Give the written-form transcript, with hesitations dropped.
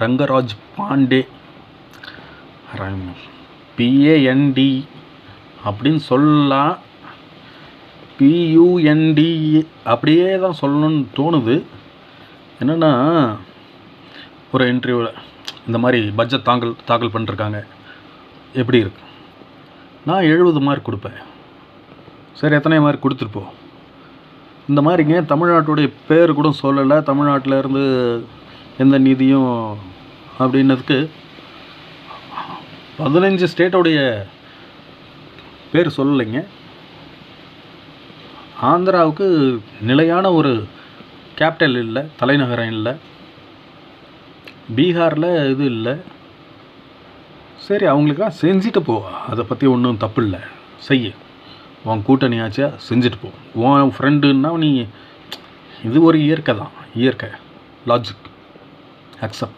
Rangaraj Pandey PAND அப்படின்னு சொல்லலாம், PUND அப்படியே தான் சொல்லணும்னு தோணுது. என்னென்னா, ஒரு இன்டர்வியூவில் இந்த மாதிரி பட்ஜெட் தாக்கல் பண்ணிருக்காங்க, எப்படி இருக்கு? நான் 70 மார்க் கொடுப்பேன். சரி, எத்தனை மார்க் கொடுத்துருப்போம்? இந்த மாதிரிங்க தமிழ்நாட்டுடைய பேர் கூட சொல்லலை, தமிழ்நாட்டில் இருந்து எந்த நிதியும் அப்படின்னதுக்கு 15 ஸ்டேட்டோடைய பேர் சொல்லலைங்க. ஆந்திராவுக்கு நிலையான ஒரு கேபிட்டல் இல்லை, தலைநகரம் இல்லை. பீகாரில் இது இல்லை. சரி, அவங்களுக்கெல்லாம் செஞ்சுட்டு போ, அதை பற்றி ஒன்றும் தப்பு இல்லை, செய்ய. உன் கூட்டணியாச்சா செஞ்சுட்டு போ. உன் ஃப்ரெண்டுன்னா நீ, இது ஒரு இயற்கை தான், இயற்கை லாஜிக் அக்செப்ட்.